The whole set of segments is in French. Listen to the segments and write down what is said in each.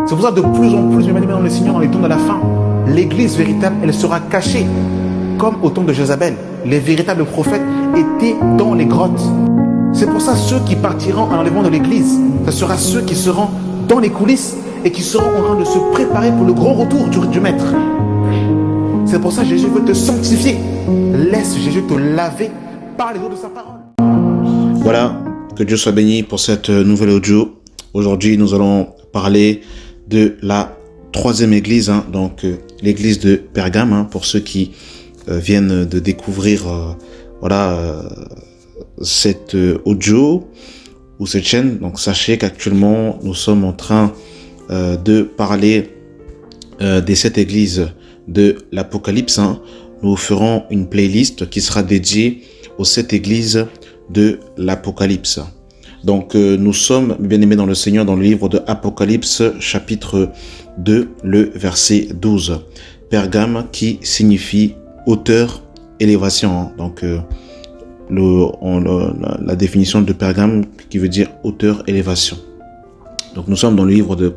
C'est pour ça que de plus en plus, dans le Seigneur, dans les temps de la fin, l'église véritable, elle sera cachée. Comme au temps de Jézabel, les véritables prophètes étaient dans les grottes. C'est pour ça ceux qui partiront en enlèvement de l'église, ce sera ceux qui seront dans les coulisses et qui seront en train de se préparer pour le grand retour du Maître. C'est pour ça que Jésus veut te sanctifier. Laisse Jésus te laver par les eaux de sa parole. Voilà, que Dieu soit béni pour cette nouvelle audio. Aujourd'hui, nous allons parler de la troisième église, donc l'église de Pergame, pour ceux qui viennent de découvrir cette audio ou cette chaîne. Donc sachez qu'actuellement, nous sommes en train de parler des 7 églises de l'Apocalypse. Nous ferons une playlist qui sera dédiée aux 7 églises de l'Apocalypse. Donc nous sommes bien aimés dans le Seigneur dans le livre de Apocalypse chapitre 2, le verset 12. Pergame qui signifie hauteur, élévation. Donc la définition de Pergame qui veut dire hauteur, élévation. Donc nous sommes dans le livre de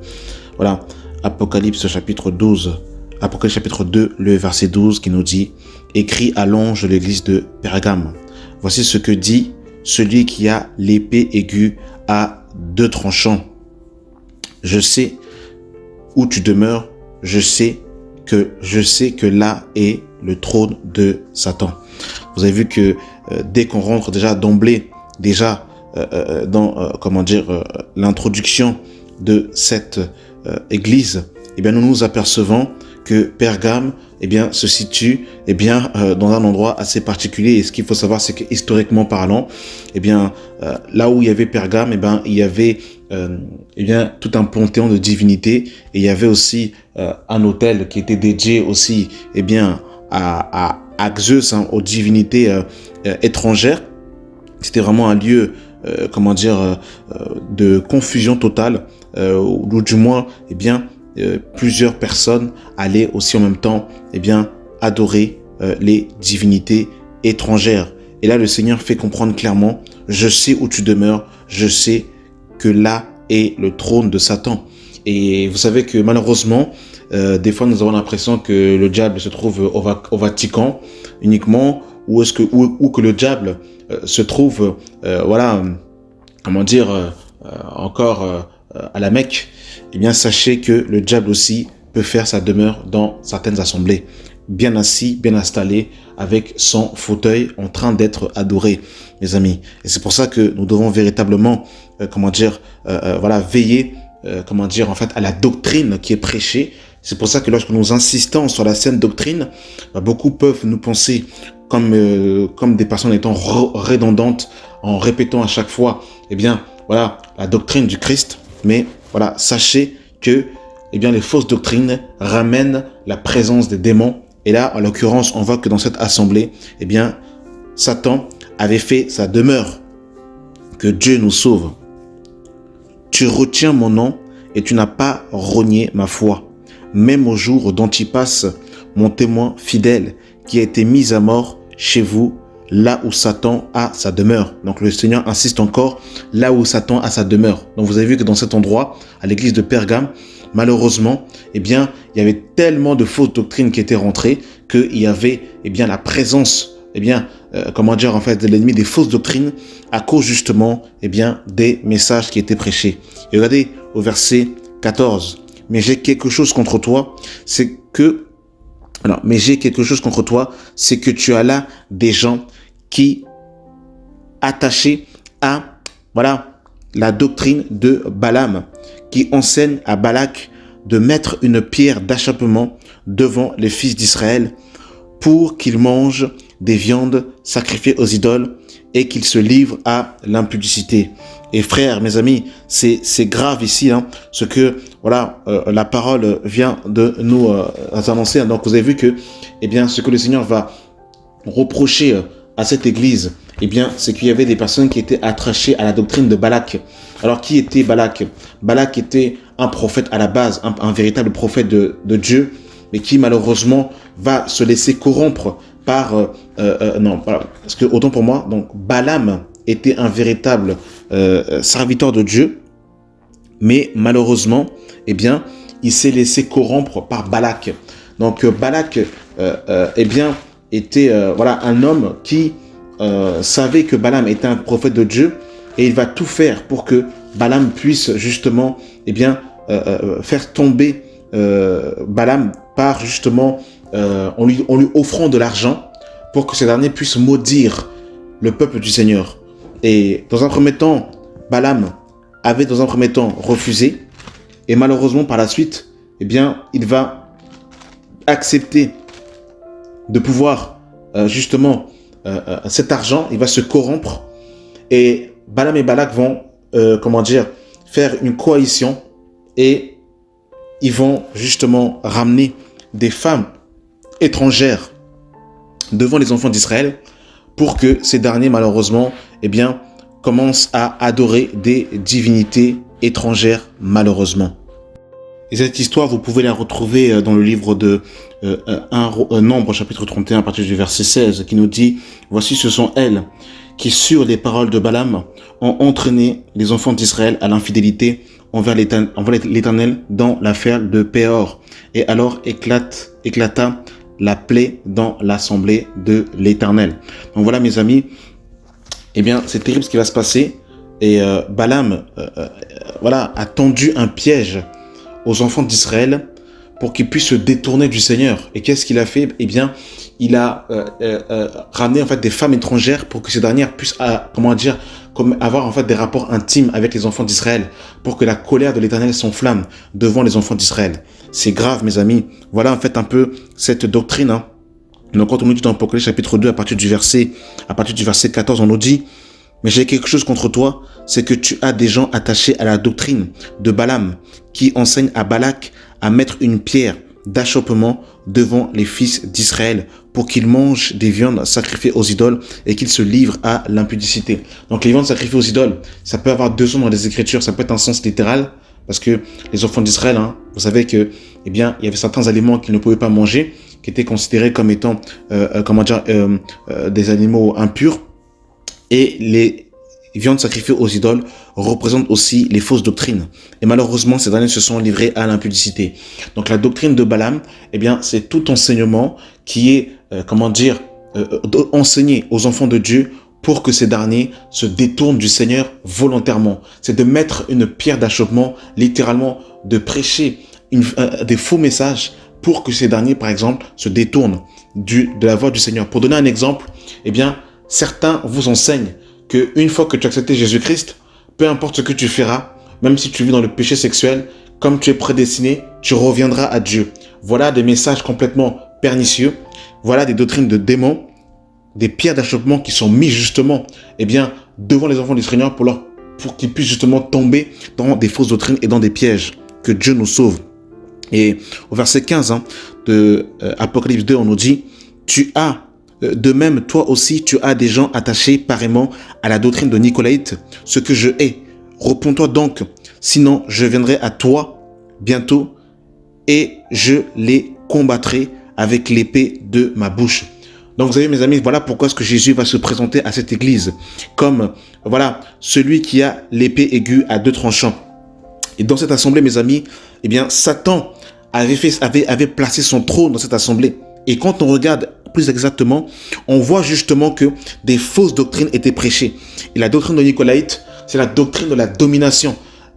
Apocalypse chapitre 12, Apocalypse chapitre 2, le verset 12 qui nous dit: écrit à l'ange de l'église de Pergame. Voici ce que dit celui qui a l'épée aiguë à 2 tranchants. Je sais où tu demeures, je sais que là est le trône de Satan. Vous avez vu que dès qu'on rentre déjà d'emblée, dans l'introduction de cette église, nous nous apercevons que Pergame se situe dans un endroit assez particulier. Et ce qu'il faut savoir, c'est que historiquement parlant, là où il y avait Pergame, il y avait tout un panthéon de divinités, et il y avait aussi un autel qui était dédié aussi à Zeus, aux divinités étrangères. C'était vraiment un lieu de confusion totale, ou du moins plusieurs personnes allaient aussi en même temps adorer les divinités étrangères. Et là, le Seigneur fait comprendre clairement: je sais où tu demeures, je sais que là est le trône de Satan. Et vous savez que malheureusement, des fois nous avons l'impression que le diable se trouve au Vatican uniquement, ou que le diable se trouve encore à la Mecque. Sachez que le diable aussi peut faire sa demeure dans certaines assemblées, bien assis, bien installé, avec son fauteuil en train d'être adoré, mes amis. Et c'est pour ça que nous devons véritablement veiller à la doctrine qui est prêchée. C'est pour ça que lorsque nous insistons sur la saine doctrine, beaucoup peuvent nous penser comme des personnes étant redondantes en répétant à chaque fois la doctrine du Christ. Mais sachez que les fausses doctrines ramènent la présence des démons. Et là, en l'occurrence, on voit que dans cette assemblée, Satan avait fait sa demeure. Que Dieu nous sauve. Tu retiens mon nom et tu n'as pas renié ma foi. Même au jour d'Antipas, mon témoin fidèle, qui a été mis à mort chez vous, là où Satan a sa demeure. Donc le Seigneur insiste encore, là où Satan a sa demeure. Donc vous avez vu que dans cet endroit, à l'église de Pergame, malheureusement, il y avait tellement de fausses doctrines qui étaient rentrées qu'il y avait la présence de l'ennemi des fausses doctrines à cause justement des messages qui étaient prêchés. Et regardez au verset 14. Mais j'ai quelque chose contre toi, c'est que tu as là des gens qui, attachés à la doctrine de Balaam, qui enseigne à Balak de mettre une pierre d'achoppement devant les fils d'Israël pour qu'ils mangent des viandes sacrifiées aux idoles et qu'ils se livrent à l'impudicité. Et frères, mes amis, c'est grave ici, ce que la parole vient de nous annoncer. Donc vous avez vu que ce que le Seigneur va reprocher à cette église, c'est qu'il y avait des personnes qui étaient attachées à la doctrine de Balak. Alors qui était Balak? Balak était un prophète à la base, un véritable prophète de Dieu, mais qui malheureusement va se laisser corrompre par parce que autant pour moi, donc Balaam était un véritable serviteur de Dieu, mais malheureusement, eh bien, il s'est laissé corrompre par Balak. Donc Balak, eh bien, était voilà, un homme qui savait que Balaam était un prophète de Dieu, et il va tout faire pour que Balaam puisse justement, eh bien, faire tomber Balaam par justement, en lui offrant de l'argent pour que ce dernier puisse maudire le peuple du Seigneur. Et dans un premier temps, Balaam avait dans un premier temps refusé, et malheureusement par la suite, eh bien, il va accepter de pouvoir justement cet argent, il va se corrompre, et Balaam et Balak vont comment dire, faire une coalition, et ils vont justement ramener des femmes étrangères devant les enfants d'Israël pour que ces derniers malheureusement, eh bien, commencent à adorer des divinités étrangères malheureusement. Et cette histoire, vous pouvez la retrouver dans le livre de Nombre, chapitre 31, à partir du verset 16, qui nous dit « Voici, ce sont elles qui, sur les paroles de Balaam, ont entraîné les enfants d'Israël à l'infidélité envers l'Éternel dans l'affaire de Péor. Et alors éclata la plaie dans l'assemblée de l'Éternel. » Donc voilà, mes amis, eh bien, c'est terrible ce qui va se passer. Et Balaam voilà, a tendu un piège aux enfants d'Israël pour qu'ils puissent se détourner du Seigneur. Et qu'est-ce qu'il a fait? Eh bien, il a ramené en fait des femmes étrangères pour que ces dernières puissent, comment dire, avoir en fait des rapports intimes avec les enfants d'Israël, pour que la colère de l'Éternel s'enflamme devant les enfants d'Israël. C'est grave, mes amis. Voilà en fait un peu cette doctrine. Hein. Donc quand on nous dit dans Apocalypse chapitre 2, à partir du verset 14, on nous dit: mais j'ai quelque chose contre toi, c'est que tu as des gens attachés à la doctrine de Balaam, qui enseigne à Balak à mettre une pierre d'achoppement devant les fils d'Israël pour qu'ils mangent des viandes sacrifiées aux idoles et qu'ils se livrent à l'impudicité. Donc les viandes sacrifiées aux idoles, ça peut avoir deux sens dans les Écritures, ça peut être un sens littéral, parce que les enfants d'Israël, hein, vous savez que, eh bien, il y avait certains aliments qu'ils ne pouvaient pas manger, qui étaient considérés comme étant, des animaux impurs. Et les viandes sacrifiées aux idoles représentent aussi les fausses doctrines. Et malheureusement, ces derniers se sont livrés à l'impudicité. Donc la doctrine de Balaam, eh bien, c'est tout enseignement qui est, enseigné aux enfants de Dieu pour que ces derniers se détournent du Seigneur volontairement. C'est de mettre une pierre d'achoppement, littéralement de prêcher des faux messages pour que ces derniers, par exemple, se détournent de la voie du Seigneur. Pour donner un exemple, eh bien, certains vous enseignent qu'une fois que tu as accepté Jésus-Christ, peu importe ce que tu feras, même si tu vis dans le péché sexuel, comme tu es prédestiné, tu reviendras à Dieu. Voilà des messages complètement pernicieux. Voilà des doctrines de démons, des pierres d'achoppement qui sont mises justement, eh bien, devant les enfants du Seigneur pour qu'ils puissent justement tomber dans des fausses doctrines et dans des pièges. Que Dieu nous sauve. Et au verset 15 de Apocalypse 2, on nous dit: tu as de même, toi aussi, tu as des gens attachés pareillement à la doctrine de Nicolaïte, ce que je hais. Réponds-toi donc, sinon je viendrai à toi bientôt et je les combattrai avec l'épée de ma bouche. Donc vous savez, mes amis, voilà pourquoi est-ce que Jésus va se présenter à cette église comme, voilà, celui qui a l'épée aiguë à deux tranchants. Et dans cette assemblée, mes amis, eh bien, Satan avait placé son trône dans cette assemblée. Et quand on regarde plus exactement, on voit justement que des fausses doctrines étaient prêchées. Et la doctrine de Nicolaïte, c'est la doctrine de la domination.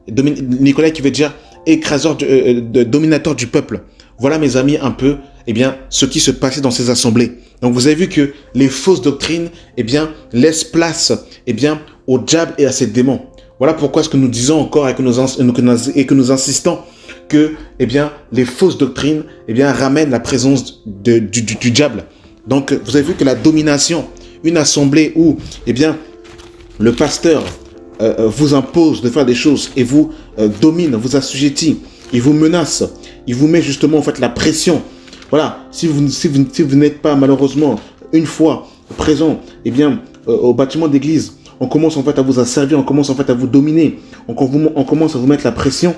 Nicolaïte qui veut dire écraseur, dominateur du peuple. Voilà, mes amis, un peu, eh bien, ce qui se passait dans ces assemblées. Donc, vous avez vu que les fausses doctrines, eh bien, laissent place, eh bien, au diable et à ses démons. Voilà pourquoi est-ce que nous disons encore et que nous insistons que, eh bien, les fausses doctrines, eh bien, ramènent la présence du diable. Donc, vous avez vu que la domination, une assemblée où, eh bien, le pasteur vous impose de faire des choses et vous domine, vous assujettit, il vous menace, il vous met justement en fait la pression. Voilà, si vous n'êtes pas malheureusement une fois présent, eh bien, au bâtiment d'église, on commence en fait à vous asservir, on commence en fait à vous dominer, on commence à vous mettre la pression.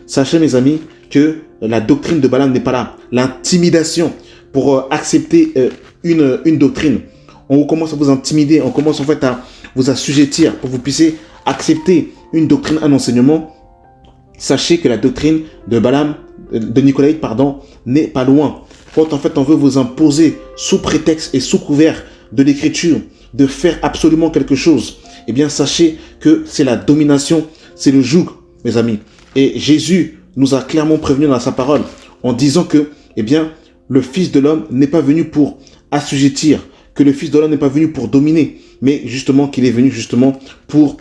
Sachez, mes amis, que la doctrine de Balaam n'est pas là. L'intimidation pour accepter une doctrine. On commence à vous intimider, on commence en fait à vous assujettir pour que vous puissiez accepter une doctrine, un enseignement. sachez que la doctrine de Balaam, de Nicolaïte, n'est pas loin. Quand en fait on veut vous imposer sous prétexte et sous couvert de l'écriture de faire absolument quelque chose, eh bien sachez que c'est la domination, c'est le joug, mes amis. Et Jésus nous a clairement prévenu dans sa parole en disant que, eh bien, le Fils de l'homme n'est pas venu pour assujettir, que le Fils de l'homme n'est pas venu pour dominer, mais justement qu'il est venu justement pour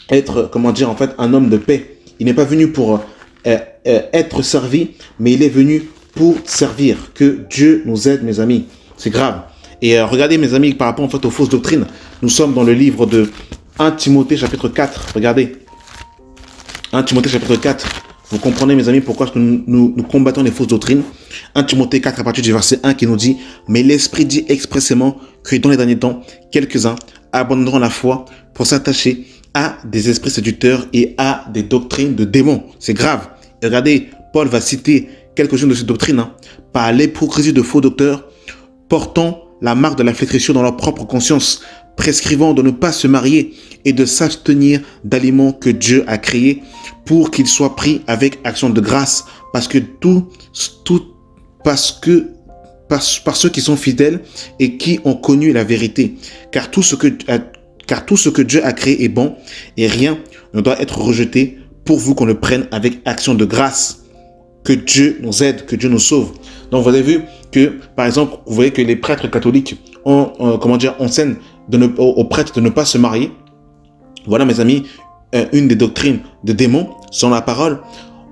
être, en fait, un homme de paix. Il n'est pas venu pour être servi, mais il est venu pour servir. Que Dieu nous aide, mes amis. C'est grave. Et regardez, mes amis, par rapport en fait aux fausses doctrines, nous sommes dans le livre de 1 Timothée chapitre 4. Regardez. 1 Timothée chapitre 4. Vous comprenez, mes amis, pourquoi nous combattons les fausses doctrines. 1 Timothée 4 à partir du verset 1 qui nous dit « Mais l'Esprit dit expressément que dans les derniers temps, quelques-uns abandonneront la foi pour s'attacher à des esprits séducteurs et à des doctrines de démons. » C'est grave. Et regardez, Paul va citer quelques-unes de ces doctrines. Par l'hypocrisie de faux docteurs, portant la marque de la flétrissure dans leur propre conscience, prescrivant de ne pas se marier et de s'abstenir d'aliments que Dieu a créés pour qu'ils soient pris avec action de grâce, par ceux qui sont fidèles et qui ont connu la vérité. Car tout ce que Dieu a créé est bon et rien ne doit être rejeté pourvu qu'on le prenne avec action de grâce. Que Dieu nous aide, que Dieu nous sauve. Donc vous avez vu que, par exemple, vous voyez que les prêtres catholiques enseignent aux prêtres de ne pas se marier. Voilà, mes amis, une des doctrines de démons, selon la parole.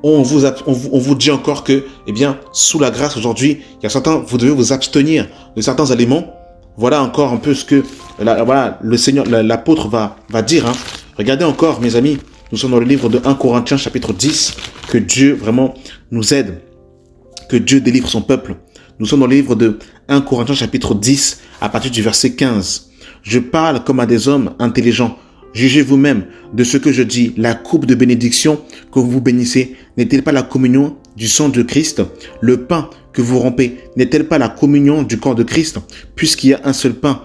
On vous dit encore que, eh bien, sous la grâce aujourd'hui, il y a certains, vous devez vous abstenir de certains aliments. Voilà encore un peu ce que le Seigneur, l'apôtre va dire. Regardez encore, mes amis, nous sommes dans le livre de 1 Corinthiens chapitre 10, que Dieu vraiment nous aide, que Dieu délivre son peuple. Nous sommes dans le livre de 1 Corinthiens chapitre 10 à partir du verset 15. Je parle comme à des hommes intelligents. Jugez vous-même de ce que je dis. La coupe de bénédiction que vous bénissez n'est-elle pas la communion du sang de Christ? Le pain que vous rompez n'est-elle pas la communion du corps de Christ? Puisqu'il y a un seul pain,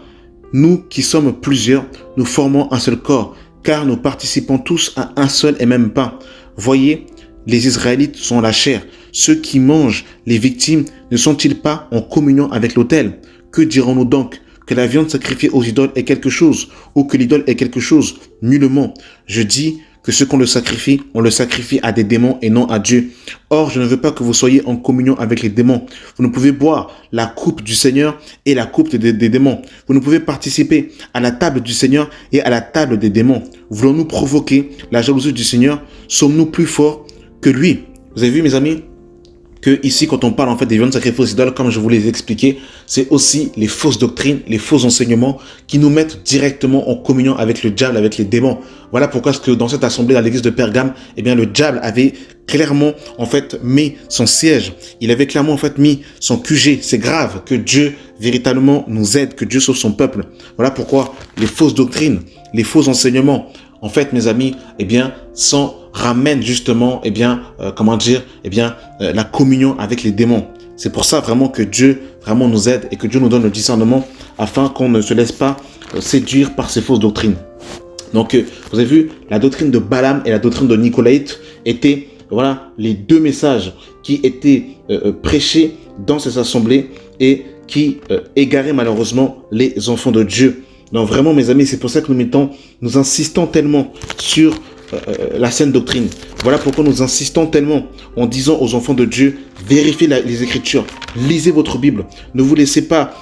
nous qui sommes plusieurs, nous formons un seul corps, car nous participons tous à un seul et même pain. Voyez, les Israélites sont la chair. Ceux qui mangent les victimes ne sont-ils pas en communion avec l'autel? Que dirons-nous donc? Que la viande sacrifiée aux idoles est quelque chose, ou que l'idole est quelque chose? Nullement. Je dis que ce qu'on le sacrifie, on le sacrifie à des démons et non à Dieu. Or, je ne veux pas que vous soyez en communion avec les démons. Vous ne pouvez boire la coupe du Seigneur et la coupe des démons. Vous ne pouvez participer à la table du Seigneur et à la table des démons. Voulons-nous provoquer la jalousie du Seigneur? Sommes-nous plus forts que lui? Vous avez vu, mes amis, que ici, quand on parle en fait des viandes sacrifiées aux idoles, comme je vous l'ai expliqué, c'est aussi les fausses doctrines, les faux enseignements qui nous mettent directement en communion avec le diable, avec les démons. Voilà pourquoi est-ce que dans cette assemblée, dans l'église de Pergame, eh bien, le diable avait clairement en fait mis son siège. Il avait clairement en fait mis son QG. C'est grave que Dieu véritablement nous aide, que Dieu sauve son peuple. Voilà pourquoi les fausses doctrines, les faux enseignements, en fait, mes amis, eh bien, ramènent justement, la communion avec les démons. C'est pour ça vraiment que Dieu vraiment nous aide et que Dieu nous donne le discernement afin qu'on ne se laisse pas séduire par ces fausses doctrines. Donc, vous avez vu, la doctrine de Balaam et la doctrine de Nicolaïte étaient, les deux messages qui étaient prêchés dans ces assemblées et qui égaraient malheureusement les enfants de Dieu. Donc vraiment, mes amis, c'est pour ça que nous insistons tellement sur la saine doctrine. Voilà pourquoi nous insistons tellement en disant aux enfants de Dieu, vérifiez les Écritures, lisez votre Bible, ne vous laissez pas,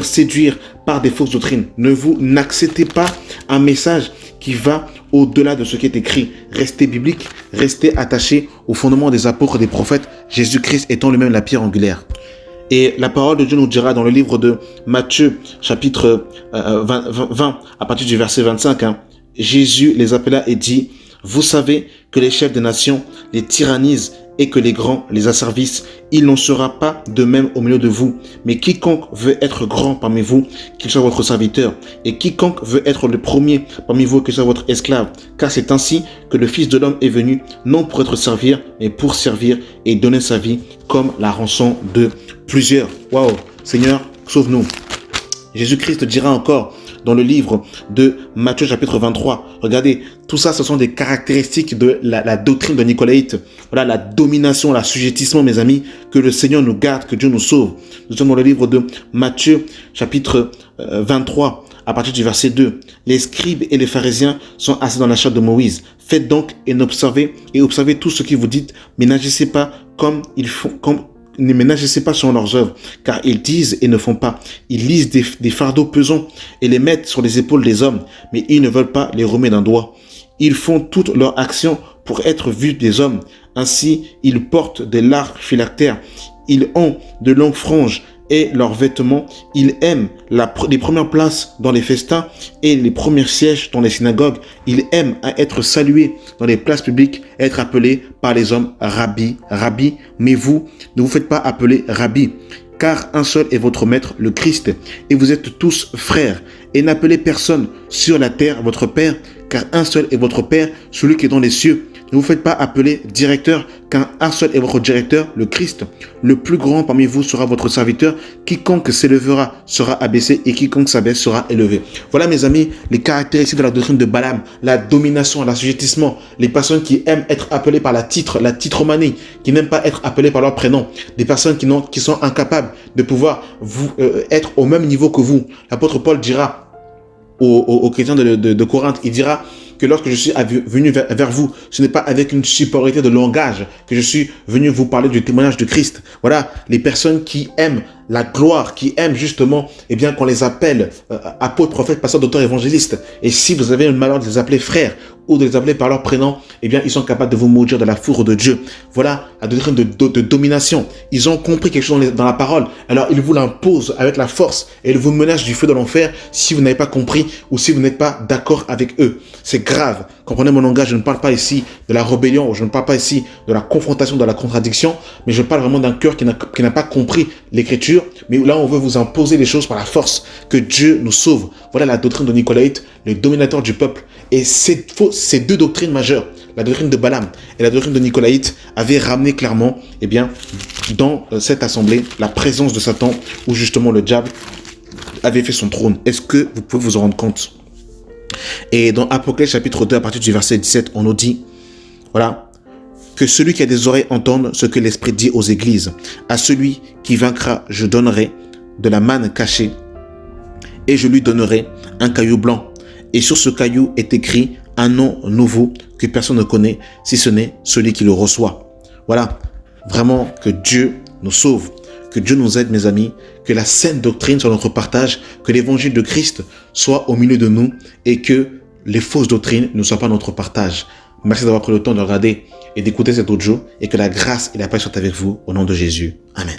séduire par des fausses doctrines. N'acceptez pas un message qui va au-delà de ce qui est écrit. Restez biblique, restez attachés au fondement des apôtres et des prophètes, Jésus-Christ étant lui-même la pierre angulaire. Et la parole de Dieu nous dira dans le livre de Matthieu, chapitre 20, à partir du verset 25, Jésus les appela et dit, « Vous savez que les chefs des nations les tyrannisent et que les grands les asservissent. Il n'en sera pas de même au milieu de vous. Mais quiconque veut être grand parmi vous, qu'il soit votre serviteur. Et quiconque veut être le premier parmi vous, qu'il soit votre esclave. Car c'est ainsi que le Fils de l'homme est venu, non pour être servir, mais pour servir et donner sa vie comme la rançon de plusieurs. » Waouh, Seigneur, sauve-nous. Jésus-Christ dira encore dans le livre de Matthieu chapitre 23. Regardez, tout ça, ce sont des caractéristiques de la doctrine de Nicolaïte. Voilà, la domination, l'assujettissement, mes amis, que le Seigneur nous garde, que Dieu nous sauve. Nous sommes dans le livre de Matthieu chapitre 23. À partir du verset 2, les scribes et les pharisiens sont assis dans la chaire de Moïse. Faites donc et observez tout ce que vous dites, mais n'agissez pas ne ménagez pas sur leurs œuvres, car ils disent et ne font pas. Ils lisent des fardeaux pesants et les mettent sur les épaules des hommes, mais ils ne veulent pas les remettre d'un doigt. Ils font toutes leurs actions pour être vus des hommes. Ainsi, ils portent des larges phylactères. Ils ont de longues franges et leurs vêtements. Ils aiment les premières places dans les festins et les premiers sièges dans les synagogues. Ils aiment à être salués dans les places publiques, être appelés par les hommes Rabbi, Rabbi. Mais vous, ne vous faites pas appeler Rabbi, car un seul est votre maître, le Christ, et vous êtes tous frères. Et n'appelez personne sur la terre votre Père, car un seul est votre Père, celui qui est dans les cieux. Ne vous faites pas appeler directeur, car un seul est votre directeur, le Christ. Le plus grand parmi vous sera votre serviteur. Quiconque s'élèvera sera abaissé et quiconque s'abaisse sera élevé. Voilà, mes amis, les caractéristiques de la doctrine de Balaam. La domination, l'assujettissement. Les personnes qui aiment être appelées par la titromanie, qui n'aiment pas être appelées par leur prénom. Des personnes qui sont incapables de pouvoir être au même niveau que vous. L'apôtre Paul dira aux chrétiens de Corinthe, il dira que lorsque je suis venu vers vous, ce n'est pas avec une supériorité de langage que je suis venu vous parler du témoignage de Christ. Voilà, les personnes qui aiment la gloire, qui aiment justement, eh bien, qu'on les appelle apôtres, prophètes, pasteurs, docteurs, évangélistes. Et si vous avez le malheur de les appeler frères ou de les appeler par leur prénom, eh bien, ils sont capables de vous maudire de la foudre de Dieu. Voilà la doctrine de domination. Ils ont compris quelque chose dans la parole. Alors, ils vous l'imposent avec la force et ils vous menacent du feu de l'enfer si vous n'avez pas compris ou si vous n'êtes pas d'accord avec eux. C'est grave. Comprenez mon langage, je ne parle pas ici de la rébellion, ou je ne parle pas ici de la confrontation, de la contradiction, mais je parle vraiment d'un cœur qui n'a pas compris l'écriture, mais là on veut vous imposer les choses par la force, que Dieu nous sauve. Voilà la doctrine de Nicolaïte, le dominateur du peuple. Et ces deux doctrines majeures, la doctrine de Balaam et la doctrine de Nicolaïte, avaient ramené clairement, eh bien, dans cette assemblée, la présence de Satan, où justement le diable avait fait son trône. Est-ce que vous pouvez vous en rendre compte? Et dans Apocalypse chapitre 2, à partir du verset 17, on nous dit, voilà, que celui qui a des oreilles entende ce que l'Esprit dit aux églises. À celui qui vaincra, je donnerai de la manne cachée et je lui donnerai un caillou blanc. Et sur ce caillou est écrit un nom nouveau que personne ne connaît, si ce n'est celui qui le reçoit. Voilà, vraiment que Dieu nous sauve. Que Dieu nous aide, mes amis, que la saine doctrine soit notre partage, que l'évangile de Christ soit au milieu de nous et que les fausses doctrines ne soient pas notre partage. Merci d'avoir pris le temps de regarder et d'écouter cet audio et que la grâce et la paix soient avec vous au nom de Jésus. Amen.